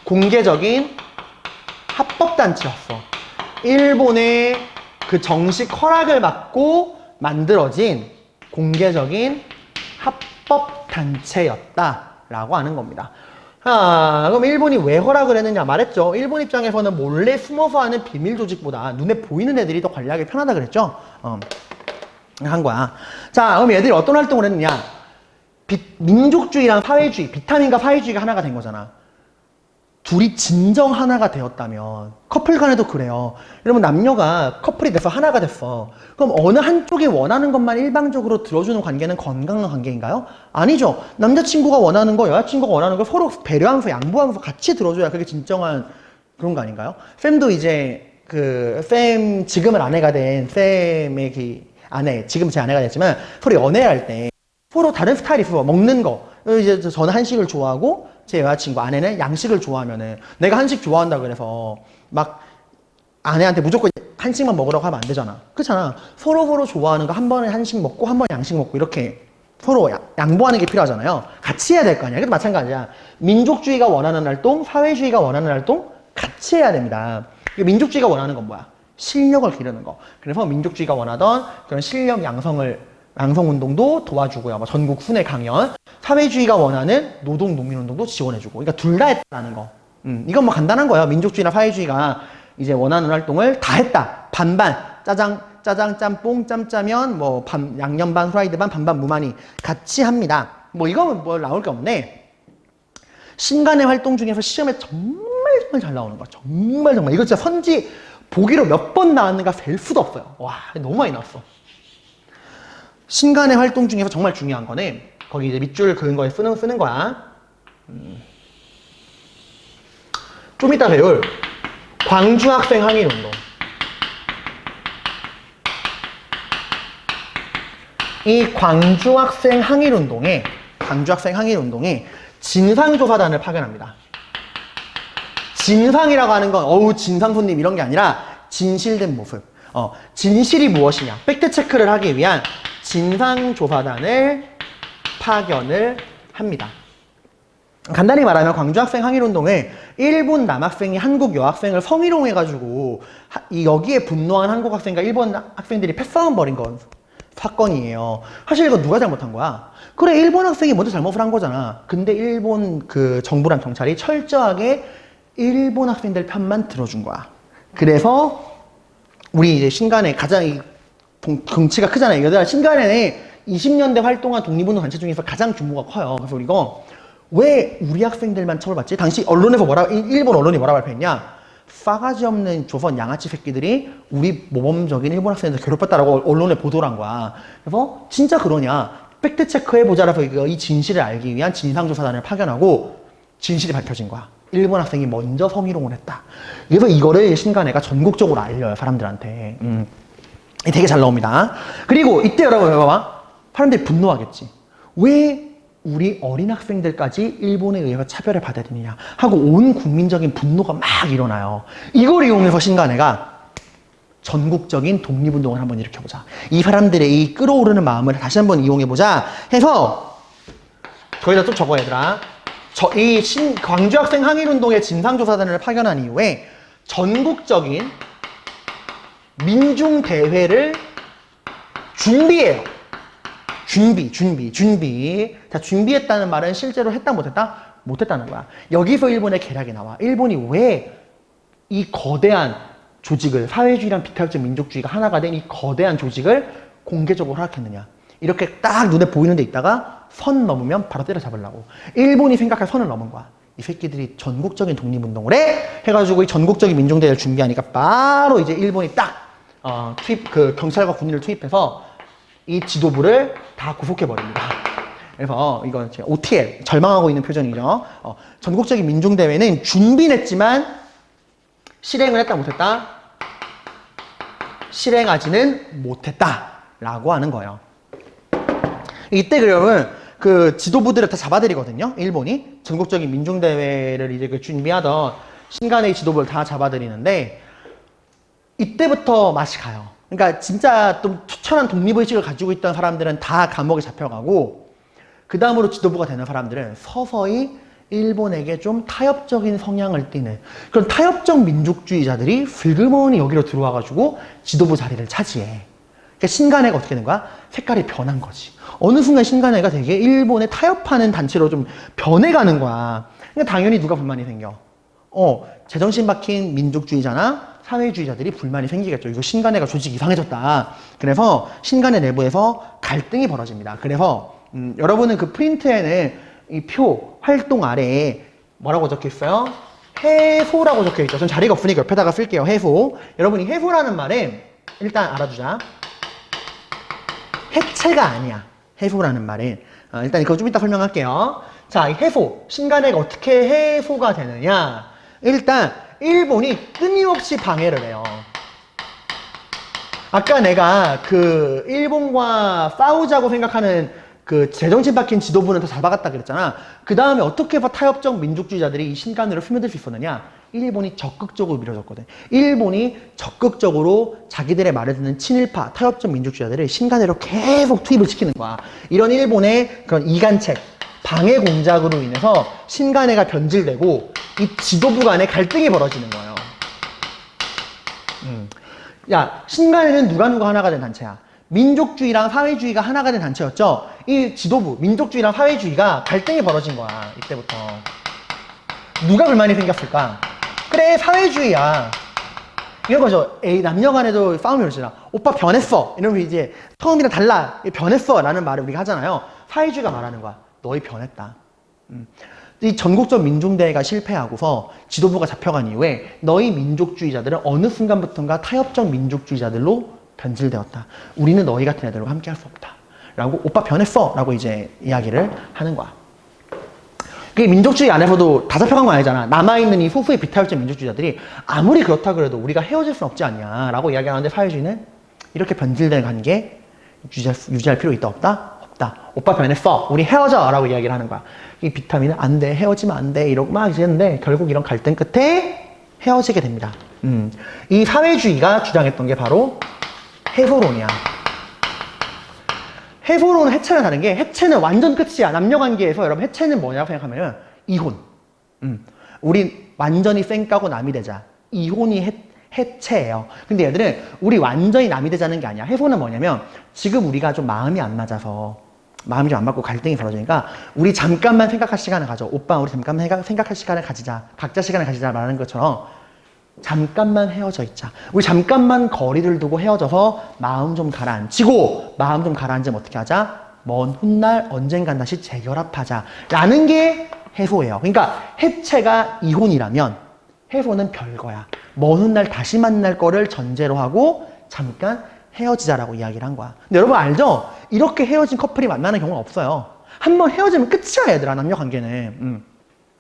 공개적인 합법단체였어. 일본의 그 정식 허락을 받고 만들어진 공개적인 합법단체였다라고 하는 겁니다. 그럼 일본이 왜 허락을 했느냐 말했죠. 일본 입장에서는 몰래 숨어서 하는 비밀 조직보다 눈에 보이는 애들이 더 관리하기 편하다 그랬죠. 한 거야. 자, 그럼 얘들이 어떤 활동을 했느냐. 민족주의랑 사회주의, 비타민과 사회주의가 하나가 된 거잖아. 둘이 진정 하나가 되었다면 커플 간에도 그래요. 여러분 남녀가 커플이 돼서 하나가 됐어. 그럼 어느 한쪽이 원하는 것만 일방적으로 들어주는 관계는 건강한 관계인가요? 아니죠. 남자친구가 원하는 거, 여자친구가 원하는 거 서로 배려하면서 양보하면서 같이 들어줘야 그게 진정한 그런 거 아닌가요? 쌤도 이제 쌤 지금은 아내가 된 쌤의 그 아내, 지금 제 아내가 됐지만 서로 연애할 때 서로 다른 스타일이 있어. 먹는 거. 이제 저는 한식을 좋아하고 제 여자친구 아내는 양식을 좋아하면은 내가 한식 좋아한다 그래서 막 아내한테 무조건 한식만 먹으라고 하면 안 되잖아. 그렇잖아. 서로 좋아하는 거 한 번에 한식 먹고 한 번에 양식 먹고 이렇게 서로 양보하는 게 필요하잖아요. 같이 해야 될 거 아니야. 그것도 마찬가지야. 민족주의가 원하는 활동, 사회주의가 원하는 활동 같이 해야 됩니다. 민족주의가 원하는 건 뭐야? 실력을 기르는 거. 그래서 민족주의가 원하던 그런 실력 양성운동도 도와주고요. 뭐 전국 순회 강연. 사회주의가 원하는 노동 농민운동도 지원해주고. 그러니까 둘 다 했다는 거. 이건 뭐 간단한 거예요. 민족주의나 사회주의가 이제 원하는 활동을 다 했다. 반반. 짜장, 짬뽕, 짬짜면, 뭐 양념 반, 후라이드 반, 반반 무마니 같이 합니다. 뭐 이거는 뭐 나올 게 없네. 신간의 활동 중에서 시험에 정말 잘 나오는 거야. 정말. 이거 진짜 선지 보기로 몇 번 나왔는가 셀 수도 없어요. 와, 너무 많이 나왔어. 신간의 활동 중에서 정말 중요한 거는 거기 이제 밑줄 그은 거에 쓰는 거야. 좀 이따 배울 광주학생 항일운동. 이 광주학생 항일운동에 진상조사단을 파견합니다. 진상이라고 하는 건 어우 진상 손님 이런 게 아니라 진실된 모습. 진실이 무엇이냐 팩트체크를 하기 위한 진상조사단을 파견을 합니다. 간단히 말하면 광주학생 항일운동을 일본 남학생이 한국 여학생을 성희롱해가지고 여기에 분노한 한국 학생과 일본 학생들이 패싸움 벌인 건 사건이에요. 사실 이거 누가 잘못한 거야? 그래 일본 학생이 먼저 잘못을 한 거잖아. 근데 일본 그 정부랑 경찰이 철저하게 일본 학생들 편만 들어준 거야. 그래서 우리 이제 신간에 가장 덩치가 크잖아요. 얘들아 신간에는 20년대 활동한 독립운동 단체 중에서 가장 규모가 커요. 그래서 이거 왜 우리 학생들만 처벌받지? 당시 언론에서 일본 언론이 뭐라 발표했냐? 싸가지 없는 조선 양아치 새끼들이 우리 모범적인 일본 학생들 괴롭혔다라고 언론에 보도를 한 거야. 그래서 진짜 그러냐? 팩트체크 해보자라서 이 진실을 알기 위한 진상조사단을 파견하고 진실이 밝혀진 거야. 일본 학생이 먼저 성희롱을 했다. 그래서 이거를 신간회가 전국적으로 알려요, 사람들한테. 되게 잘 나옵니다. 그리고 이때 여러분 봐봐. 사람들이 분노하겠지. 왜 우리 어린 학생들까지 일본에 의해서 차별을 받아야 되느냐 하고 온 국민적인 분노가 막 일어나요. 이걸 이용해서 신간회가 전국적인 독립운동을 한번 일으켜보자. 이 사람들의 이 끓어오르는 마음을 다시 한번 이용해보자 해서 거기다 좀 적어 얘들아. 이 광주학생 항일운동의 진상조사단을 파견한 이후에 전국적인 민중대회를 준비해요. 준비. 자, 준비했다는 말은 실제로 했다 못했다? 못했다는 거야. 여기서 일본의 계략이 나와. 일본이 왜 이 거대한 조직을, 사회주의랑 비탈적 민족주의가 하나가 된 이 거대한 조직을 공개적으로 허락했느냐. 이렇게 딱 눈에 보이는 데 있다가 선 넘으면 바로 때려잡으려고. 일본이 생각할 선을 넘은 거야. 이 새끼들이 전국적인 독립운동을 해가지고 이 전국적인 민중대회를 준비하니까 바로 이제 일본이 딱 경찰과 군인을 투입해서 이 지도부를 다 구속해버립니다. 그래서 이건 제가 OTL, 절망하고 있는 표정이죠. 전국적인 민중대회는 준비는 했지만 실행을 했다 못했다? 실행하지는 못했다 라고 하는 거예요. 이때 그러면 그 지도부들을 다 잡아들이거든요. 일본이 전국적인 민중대회를 이제 그 준비하던 신간의 지도부를 다 잡아들이는데 이때부터 맛이 가요. 그러니까 진짜 좀 투철한 독립의식을 가지고 있던 사람들은 다 감옥에 잡혀가고 그 다음으로 지도부가 되는 사람들은 서서히 일본에게 좀 타협적인 성향을 띠는 그런 타협적 민족주의자들이 슬그머니 여기로 들어와가지고 지도부 자리를 차지해. 그러니까 신간회가 어떻게 된 거야? 색깔이 변한 거지. 어느 순간 신간회가 되게 일본에 타협하는 단체로 좀 변해가는 거야. 그러니까 당연히 누가 불만이 생겨? 제정신 박힌 민족주의자나 사회주의자들이 불만이 생기겠죠. 이거 신간회가 조직 이상해졌다. 그래서 신간회 내부에서 갈등이 벌어집니다. 그래서 여러분은 그 프린트에는 이 표 활동 아래에 뭐라고 적혀 있어요? 해소라고 적혀 있죠. 전 자리가 없으니까 옆에다가 쓸게요. 해소. 여러분이 해소라는 말은 일단 알아두자. 해체가 아니야. 해소라는 말은. 일단 이거 좀 이따 설명할게요. 자, 이 해소. 신간회가 어떻게 해소가 되느냐. 일단 일본이 끊임없이 방해를 해요. 아까 내가 그 일본과 싸우자고 생각하는 그 제정신 박힌 지도부는 다 잡아갔다 그랬잖아. 그 다음에 어떻게 해서 타협적 민족주의자들이 이 신간으로 스며들 수 있었느냐. 일본이 적극적으로 밀어줬거든. 일본이 적극적으로 자기들의 말을 듣는 친일파 타협적 민족주의자들을 신간으로 계속 투입을 시키는 거야. 이런 일본의 그런 이간책, 방해 공작으로 인해서 신간회가 변질되고 이 지도부 간에 갈등이 벌어지는 거예요. 야, 신간회는 누가 하나가 된 단체야. 민족주의랑 사회주의가 하나가 된 단체였죠. 이 지도부, 민족주의랑 사회주의가 갈등이 벌어진 거야. 이때부터. 누가 불만이 생겼을까? 그래, 사회주의야. 이런 거죠. 에이, 남녀 간에도 싸움이 오르잖아. 오빠 변했어. 이러면 이제 처음이랑 달라. 변했어. 라는 말을 우리가 하잖아요. 사회주의가 말하는 거야. 너희 변했다. 이 전국적 민중대회가 실패하고서 지도부가 잡혀간 이후에 너희 민족주의자들은 어느 순간부터인가 타협적 민족주의자들로 변질되었다. 우리는 너희 같은 애들과 함께 할 수 없다. 라고 오빠 변했어. 라고 이제 이야기를 하는 거야. 그게 민족주의 안에서도 다 잡혀간 건 아니잖아. 남아있는 이 소수의 비타협적 민족주의자들이 아무리 그렇다 그래도 우리가 헤어질 수는 없지 않냐. 라고 이야기하는데 사회주의는 이렇게 변질된 관계 유지할 필요 있다 없다? 없다. 오빠 변했어. 우리 헤어져. 라고 이야기를 하는 거야. 이 비타민은 안 돼. 헤어지면 안 돼. 이러고 막 이랬는데 결국 이런 갈등 끝에 헤어지게 됩니다. 이 사회주의가 주장했던 게 바로 해소론이야. 해소론은 해체랑 다른 게 해체는 완전 끝이야. 남녀관계에서 여러분 해체는 뭐냐고 생각하면 이혼. 우리 완전히 쌩 까고 남이 되자. 이혼이 해체예요. 근데 얘들은 우리 완전히 남이 되자는 게 아니야. 해소는 뭐냐면 지금 우리가 좀 마음이 안 맞아서 마음이 좀 안 맞고 갈등이 벌어지니까 우리 잠깐만 생각할 시간을 가져. 오빠 우리 잠깐만 생각할 시간을 가지자. 각자 시간을 가지자 말하는 것처럼 잠깐만 헤어져 있자. 우리 잠깐만 거리를 두고 헤어져서 마음 좀 가라앉히고 마음 좀 가라앉으면 어떻게 하자? 먼 훗날 언젠간 다시 재결합하자. 라는 게 해소예요. 그러니까 해체가 이혼이라면 해소는 별거야. 먼 훗날 다시 만날 거를 전제로 하고 잠깐 헤어지자라고 이야기를 한 거야. 근데 여러분 알죠? 이렇게 헤어진 커플이 만나는 경우는 없어요. 한번 헤어지면 끝이야 얘들아. 남녀 관계는.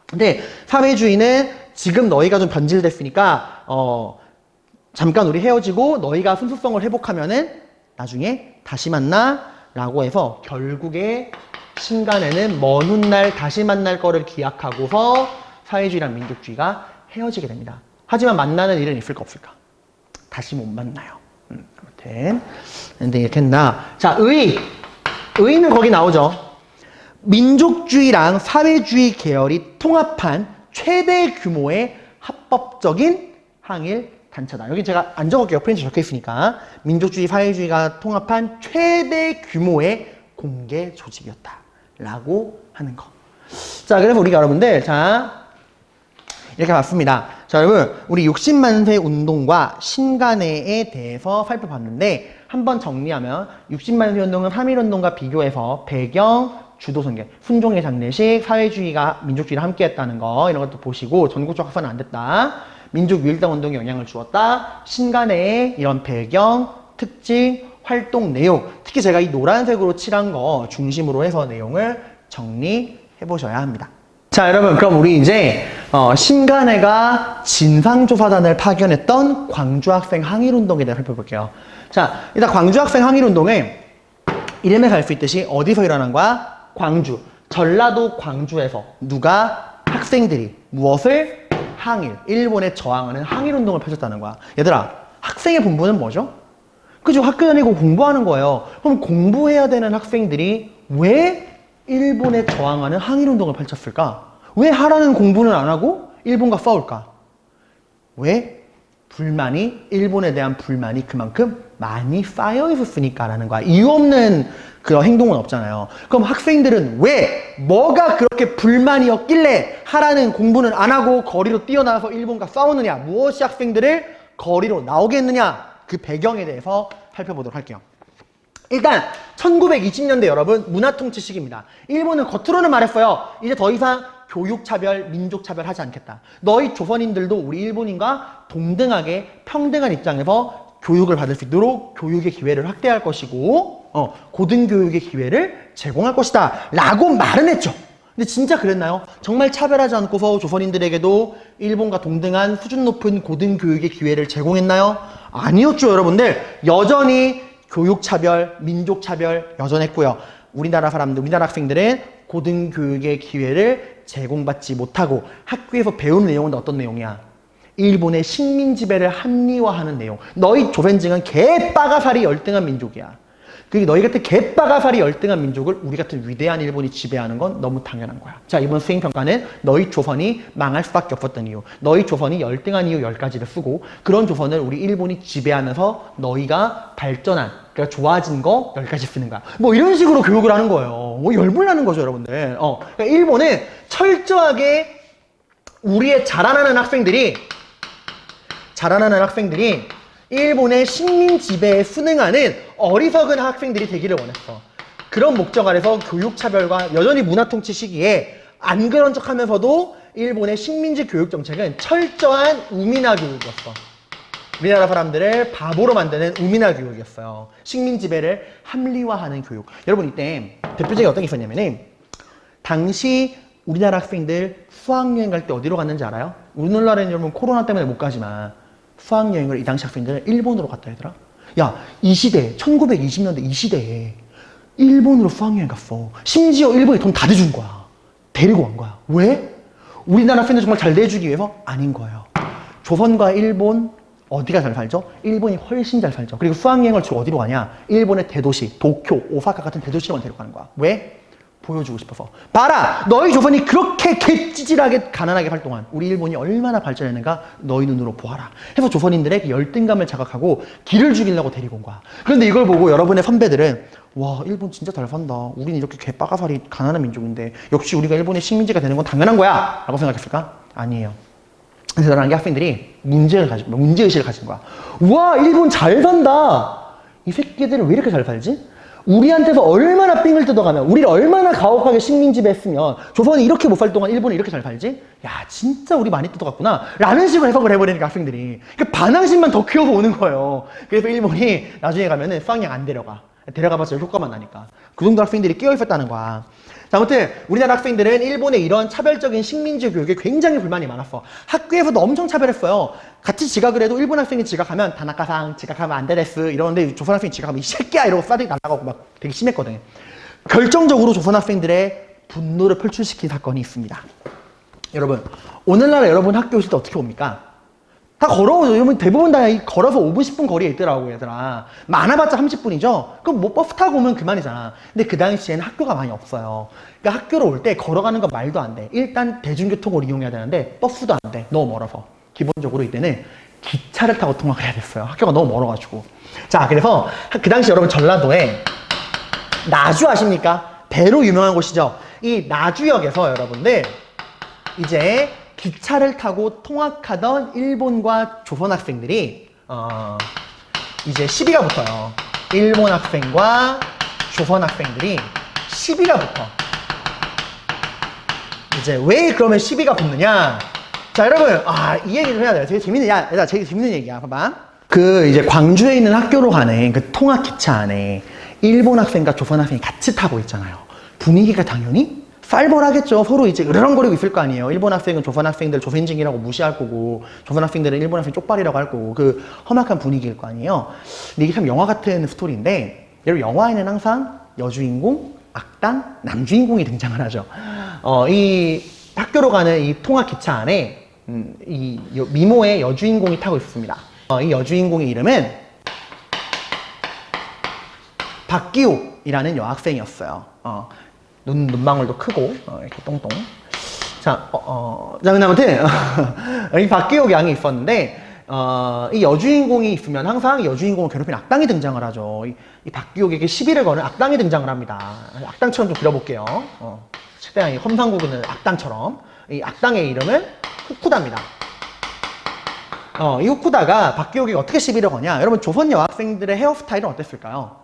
근데 사회주의는 지금 너희가 좀 변질됐으니까 잠깐 우리 헤어지고 너희가 순수성을 회복하면은 나중에 다시 만나 라고 해서 결국에 신간에는 먼 훗날 다시 만날 거를 기약하고서 사회주의랑 민족주의가 헤어지게 됩니다. 하지만 만나는 일은 있을까 없을까? 다시 못 만나요. 아무튼 근데 이렇게 했나? 자, 의는 거기 나오죠. 민족주의랑 사회주의 계열이 통합한 최대 규모의 합법적인 항일 단체다. 여기 제가 안 적을게요. 프린트 적혀 있으니까. 민족주의, 사회주의가 통합한 최대 규모의 공개 조직이었다. 라고 하는 거. 자, 그래서 우리가 여러분들, 자, 이렇게 봤습니다. 자, 여러분, 우리 60만세 운동과 신간회에 대해서 살펴봤는데, 한번 정리하면, 60만세 운동은 3.1운동과 비교해서 배경, 주도 선계, 순종의 장례식, 사회주의가 민족주의를 함께 했다는 거, 이런 것도 보시고, 전국적 확산은 안 됐다. 민족 유일당 운동에 영향을 주었다. 신간회의 이런 배경, 특징, 활동 내용, 특히 제가 이 노란색으로 칠한 거 중심으로 해서 내용을 정리해 보셔야 합니다. 자, 여러분, 그럼 우리 이제 신간회가 진상조사단을 파견했던 광주학생 항일운동에 대해 살펴볼게요. 자, 일단 광주학생 항일운동은 이름에서 알 수 있듯이 어디서 일어난 거야? 광주. 전라도 광주에서 누가 학생들이 무엇을? 항일. 일본에 저항하는 항일운동을 펼쳤다는 거야. 얘들아, 학생의 본분은 뭐죠? 그죠? 학교 다니고 공부하는 거예요. 그럼 공부해야 되는 학생들이 왜 일본에 저항하는 항일운동을 펼쳤을까? 왜 하라는 공부는 안 하고 일본과 싸울까? 왜? 일본에 대한 불만이 그만큼 많이 쌓여 있었으니까 라는 거야. 이유 없는 그런 행동은 없잖아요. 그럼 학생들은 왜? 뭐가 그렇게 불만이었길래 하라는 공부는 안 하고 거리로 뛰어나와서 일본과 싸우느냐? 무엇이 학생들을 거리로 나오게 했느냐? 그 배경에 대해서 살펴보도록 할게요. 일단 1920년대 여러분 문화통치 시기입니다. 일본은 겉으로는 말했어요. 이제 더 이상 교육차별, 민족차별 하지 않겠다. 너희 조선인들도 우리 일본인과 동등하게 평등한 입장에서 교육을 받을 수 있도록 교육의 기회를 확대할 것이고 고등교육의 기회를 제공할 것이다 라고 말은 했죠. 근데 진짜 그랬나요? 정말 차별하지 않고서 조선인들에게도 일본과 동등한 수준 높은 고등교육의 기회를 제공했나요? 아니었죠, 여러분들. 여전히 교육차별, 민족차별 여전했고요. 우리나라 학생들은 고등교육의 기회를 제공받지 못하고 학교에서 배우는 내용은 어떤 내용이야? 일본의 식민지배를 합리화하는 내용. 너희 조선인은 개빠가살이 열등한 민족이야. 너희 같은 개빠가살이 열등한 민족을 우리 같은 위대한 일본이 지배하는 건 너무 당연한 거야. 자, 이번 수행평가는 너희 조선이 망할 수밖에 없었던 이유, 너희 조선이 열등한 이유 10가지를 쓰고 그런 조선을 우리 일본이 지배하면서 너희가 발전한, 그러니까 좋아진 거 10가지 쓰는 거야. 뭐 이런 식으로 교육을 하는 거예요. 뭐 열불나는 거죠, 여러분들. 그러니까 일본은 철저하게 우리의 자라나는 학생들이 일본의 식민 지배에 순응하는 어리석은 학생들이 되기를 원했어. 그런 목적 아래서 교육차별과 여전히 문화통치 시기에 안 그런 척 하면서도 일본의 식민지 교육 정책은 철저한 우민화 교육이었어. 우리나라 사람들을 바보로 만드는 우민화 교육이었어요. 식민 지배를 합리화하는 교육. 여러분, 이때 대표적인 어떤 게 있었냐면은 당시 우리나라 학생들 수학여행 갈 때 어디로 갔는지 알아요? 오늘날에는 여러분 코로나 때문에 못 가지만 수학여행을 이 당시 학생들은 일본으로 갔다 얘들아. 야, 이 시대에 1920년대 이 시대에 일본으로 수학여행 갔어. 심지어 일본이 돈 다 대준 거야. 데리고 간 거야. 왜? 우리나라 학생들 정말 잘 대해주기 위해서? 아닌 거예요. 조선과 일본 어디가 잘 살죠? 일본이 훨씬 잘 살죠. 그리고 수학여행을 주로 어디로 가냐? 일본의 대도시, 도쿄, 오사카 같은 대도시로만 데려가는 거야. 왜? 보여주고 싶어서. 봐라! 너희 조선이 그렇게 개찌질하게 가난하게 활동한 우리 일본이 얼마나 발전했는가 너희 눈으로 보아라. 해서 조선인들의 열등감을 자극하고 기를 죽이려고 데리고 온 거야. 그런데 이걸 보고 여러분의 선배들은 와, 일본 진짜 잘 산다. 우린 이렇게 개빠가살이 가난한 민족인데 역시 우리가 일본의 식민지가 되는 건 당연한 거야 라고 생각했을까? 아니에요. 대단한 게 학생들이 문제의식을 가진 거야. 와, 일본 잘 산다. 이 새끼들은 왜 이렇게 잘 살지? 우리한테서 얼마나 삥을 뜯어가면, 우리를 얼마나 가혹하게 식민지배했으면 조선이 이렇게 못 살 동안 일본이 이렇게 잘 살지? 야, 진짜 우리 많이 뜯어갔구나 라는 식으로 해석을 해버리니까 학생들이 반항심만 더 키워서 오는 거예요. 그래서 일본이 나중에 가면은 수학여행 안 데려가봤자 효과만 나니까. 그 정도 학생들이 끼어있었다는 거야. 자, 아무튼 우리나라 학생들은 일본의 이런 차별적인 식민지 교육에 굉장히 불만이 많았어. 학교에서도 엄청 차별했어요. 같이 지각을 해도 일본 학생이 지각하면 다나카상 지각하면 안 되데스 이러는데 조선 학생이 지각하면 이 새끼야 이러고 싸대기 날아가고 막 되게 심했거든. 결정적으로 조선 학생들의 분노를 표출시킨 사건이 있습니다. 여러분, 오늘날 여러분 학교 오실 때 어떻게 옵니까? 다 걸어오죠. 여러분 대부분 다 걸어서 5분, 10분 거리에 있더라고, 얘들아. 많아봤자 30분이죠? 그럼 뭐 버스 타고 오면 그만이잖아. 근데 그 당시에는 학교가 많이 없어요. 그러니까 학교로 올 때 걸어가는 건 말도 안 돼. 일단 대중교통을 이용해야 되는데 버스도 안 돼. 너무 멀어서. 기본적으로 이때는 기차를 타고 통학을 해야 됐어요. 학교가 너무 멀어가지고. 자, 그래서 그 당시 여러분 전라도에 나주 아십니까? 배로 유명한 곳이죠. 이 나주역에서 여러분들 이제 기차를 타고 통학하던 일본과 조선 학생들이 이제 시비가 붙어요. 일본 학생과 조선 학생들이 시비가 붙어. 이제 왜 그러면 시비가 붙느냐? 자, 여러분, 이 얘기 좀 해야 돼요. 되게 재밌는 얘기야. 봐봐. 그 이제 광주에 있는 학교로 가는 그 통학 기차 안에 일본 학생과 조선 학생이 같이 타고 있잖아요. 분위기가 당연히 쌀벌하겠죠. 서로 이제 으르렁거리고 있을 거 아니에요. 일본 학생은 조선 학생들 조선인이라고 무시할 거고, 조선 학생들은 일본 학생 쪽발이라고 할 거고, 그 험악한 분위기일 거 아니에요. 근데 이게 참 영화 같은 스토리인데, 여러분 영화에는 항상 여주인공, 악당, 남주인공이 등장을 하죠. 이 학교로 가는 이 통학 기차 안에 이 미모의 여주인공이 타고 있습니다. 이 여주인공의 이름은 박기옥이라는 여학생이었어요. 눈망울도 크고 이렇게 똥똥. 자, 근데 아무튼 이 박기옥 양이 있었는데 이 여주인공이 있으면 항상 여주인공을 괴롭히는 악당이 등장을 하죠. 이 박기옥에게 시비를 거는 악당이 등장을 합니다. 악당처럼 좀 그려볼게요. 최대한 이 험상궂은 악당처럼. 이 악당의 이름은 후쿠다입니다. 이 후쿠다가 박기옥에게 어떻게 시비를 거냐? 여러분 조선 여학생들의 헤어스타일은 어땠을까요?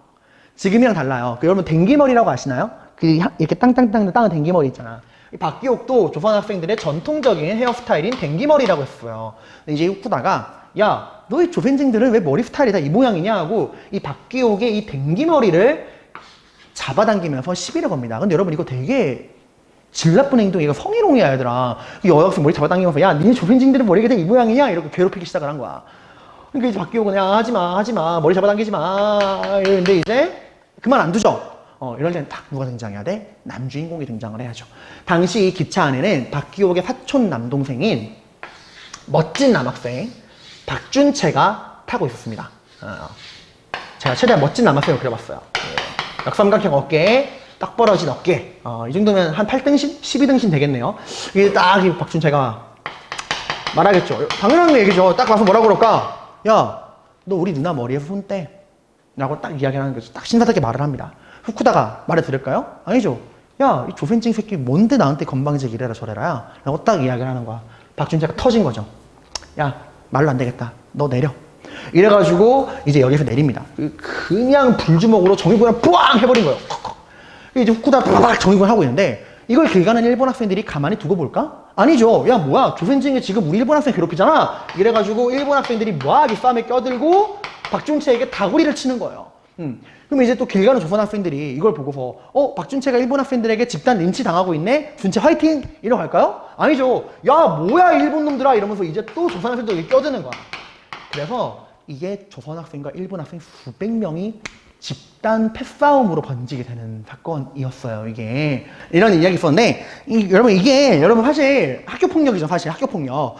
지금이랑 달라요. 여러분 댕기머리라고 아시나요? 이렇게 땅땅땅 땅은 댕기머리 있잖아. 이 박기옥도 조선 학생들의 전통적인 헤어스타일인 댕기머리라고 했어요. 근데 이제 후쿠다가 야, 너희 조선생들은 왜 머리 스타일이 다 이 모양이냐 하고 이 박기옥의 이 댕기머리를 잡아당기면서 시비를 겁니다. 근데 여러분 이거 되게 질 나쁜 행동이야. 이거 성희롱이야 얘들아. 이 여학생 머리 잡아당기면서 야, 니네 조선생들은 머리가 다 이 모양이냐? 이렇게 괴롭히기 시작을 한 거야. 그러니까 이제 박기옥은 야, 하지마 머리 잡아당기지 마 이러는데 이제 그만 안 두죠. 이럴 때는 딱 누가 등장해야 돼? 남주인공이 등장을 해야죠. 당시 이 기차 안에는 박기옥의 사촌 남동생인 멋진 남학생 박준채가 타고 있었습니다. 제가 최대한 멋진 남학생을 그려봤어요. 역삼각형 어깨, 딱 벌어진 어깨. 이 정도면 한 8등신? 12등신 되겠네요. 이게 딱 박준채가 말하겠죠. 당연한 얘기죠. 딱 와서 뭐라고 그럴까? 야, 너 우리 누나 머리에서 손 떼. 라고 딱 이야기를 하는 거죠. 딱 신사답게 말을 합니다. 후쿠다가 말을 들을까요? 아니죠. 야, 이 조센찡 새끼 뭔데 나한테 건방지게 이래라 저래라야? 라고 딱 이야기를 하는 거야. 박준채가 터진 거죠. 야, 말로 안 되겠다. 너 내려. 이래가지고 이제 여기서 내립니다. 그냥 불주먹으로 정의군을 뿌앙 해버린 거예요. 이제 후쿠다 팍 정의군을 하고 있는데 이걸 길 가는 일본 학생들이 가만히 두고 볼까? 아니죠. 야, 뭐야. 조센찡이 지금 우리 일본 학생 괴롭히잖아. 이래가지고 일본 학생들이 뭐하게 싸움에 껴들고 박준채에게 다구리를 치는 거예요. 그럼 이제 또 길 가는 조선 학생들이 이걸 보고서 박준채가 일본 학생들에게 집단 린치 당하고 있네? 준채 화이팅! 이러고 갈까요? 아니죠. 야, 뭐야 일본 놈들아 이러면서 이제 또 조선 학생들이 껴드는 거야. 그래서 이게 조선 학생과 일본 학생 수백 명이 집단 패싸움으로 번지게 되는 사건이었어요. 이게 이런 이야기 있었는데 여러분 사실 학교폭력이죠. 사실 학교폭력.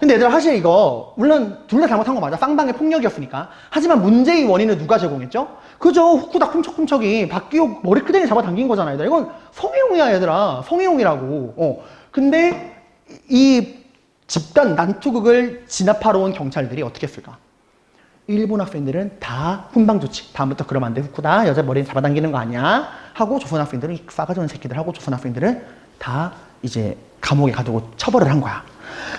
근데 얘들아 사실 이거 물론 둘 다 잘못한 거 맞아. 쌍방의 폭력이었으니까. 하지만 문제의 원인은 누가 제공했죠? 그죠. 후쿠다 쿰척쿰척이 박기옥 머리끄댕이 잡아당긴 거잖아. 얘들아. 이건 성희롱이야 얘들아. 성희롱이라고. 근데 이 집단 난투극을 진압하러 온 경찰들이 어떻게 했을까? 일본 학생들은 다 훈방 조치. 다음부터 그러면 안 돼. 후쿠다. 여자 머리는 잡아당기는 거 아니야. 하고 조선 학생들은 싸가지 없는 새끼들 하고 조선 학생들은 다 이제 감옥에 가두고 처벌을 한 거야.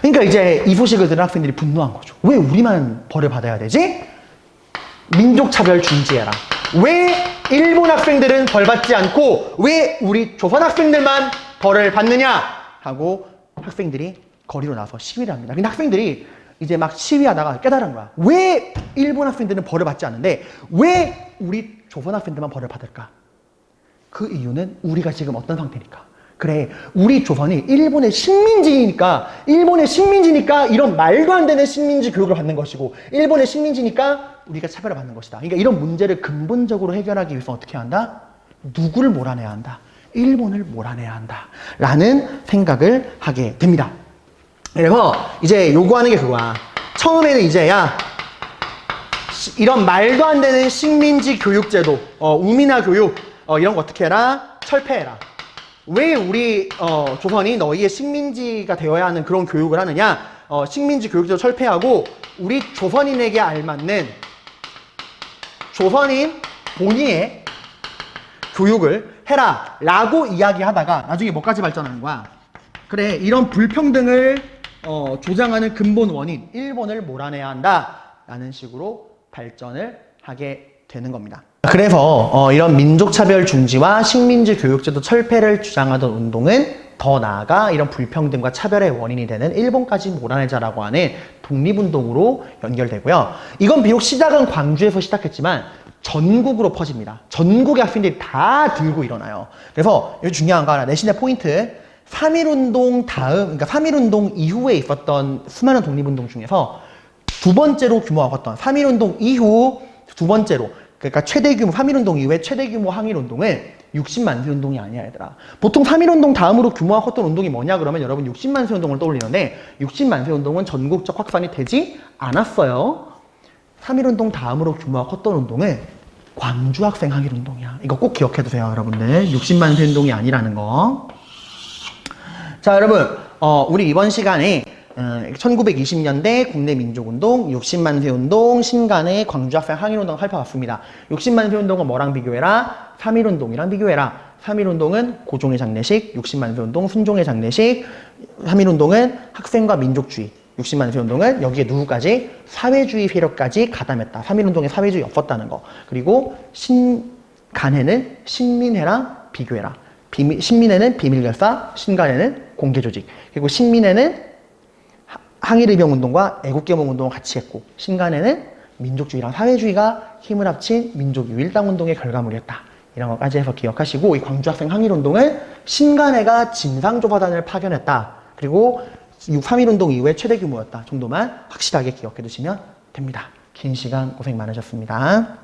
그러니까 이제 이 소식을 들은 학생들이 분노한 거죠. 왜 우리만 벌을 받아야 되지? 민족차별 중지해라. 왜 일본 학생들은 벌 받지 않고 왜 우리 조선 학생들만 벌을 받느냐? 하고 학생들이 거리로 나와서 시위를 합니다. 근데 학생들이 이제 막 시위하다가 깨달은 거야. 왜 일본 학생들은 벌을 받지 않는데 왜 우리 조선 학생들만 벌을 받을까? 그 이유는 우리가 지금 어떤 상태니까. 그래, 우리 조선이 일본의 식민지니까 이런 말도 안 되는 식민지 교육을 받는 것이고 일본의 식민지니까 우리가 차별을 받는 것이다. 그러니까 이런 문제를 근본적으로 해결하기 위해서 어떻게 해야 한다? 누구를 몰아내야 한다? 일본을 몰아내야 한다. 라는 생각을 하게 됩니다. 그래서 이제 요구하는 게 그거야. 처음에는 이제 이런 말도 안 되는 식민지 교육제도, 우미나 교육 이런 거 어떻게 해라? 철폐해라. 왜 우리 조선이 너희의 식민지가 되어야 하는 그런 교육을 하느냐? 식민지 교육제도 철폐하고 우리 조선인에게 알맞는 조선인 본위의 교육을 해라 라고 이야기하다가 나중에 뭐까지 발전하는 거야? 그래, 이런 불평등을 조장하는 근본 원인, 일본을 몰아내야 한다 라는 식으로 발전을 하게 되는 겁니다. 그래서 이런 민족차별 중지와 식민지 교육제도 철폐를 주장하던 운동은 더 나아가 이런 불평등과 차별의 원인이 되는 일본까지 몰아내자라고 하는 독립운동으로 연결되고요. 이건 비록 시작은 광주에서 시작했지만 전국으로 퍼집니다. 전국의 학생들이 다 들고 일어나요. 그래서 여기 중요한 거 하나, 내신의 포인트. 3.1운동 다음, 그러니까 3.1운동 이후에 있었던 수많은 독립운동 중에서 두 번째로 규모가 컸던 3.1운동 이후 두 번째로 그러니까 최대 규모 3.1운동 이후에 최대 규모 항일운동은 60만 세 운동이 아니야, 얘들아. 보통 3.1운동 다음으로 규모가 컸던 운동이 뭐냐 그러면 여러분 60만 세 운동을 떠올리는데 60만 세 운동은 전국적 확산이 되지 않았어요. 3.1운동 다음으로 규모가 컸던 운동은 광주 학생 항일운동이야. 이거 꼭 기억해두세요, 여러분들. 60만 세 운동이 아니라는 거. 자, 여러분, 우리 이번 시간에 1920년대 국내 민족운동, 60만 세 운동, 신간의 광주학생 항일운동 살펴봤습니다. 60만 세 운동은 뭐랑 비교해라? 3.1운동이랑 비교해라. 3.1운동은 고종의 장례식, 60만 세 운동 순종의 장례식, 3.1운동은 학생과 민족주의, 60만 세 운동은 여기에 누구까지? 사회주의 세력까지 가담했다. 3.1운동에 사회주의 없었다는 거. 그리고 신간에는 신민회랑 비교해라. 신민회는 비밀결사, 신간에는 공개조직. 그리고 신민회는 항일의병운동과 애국개몽운동을 같이 했고 신간에는 민족주의랑 사회주의가 힘을 합친 민족유일당운동의 결과물이었다. 이런 것까지 해서 기억하시고 이 광주학생 항일운동은 신간회가 진상조사단을 파견했다. 그리고 3.1운동 이후에 최대 규모였다 정도만 확실하게 기억해 두시면 됩니다. 긴 시간 고생 많으셨습니다.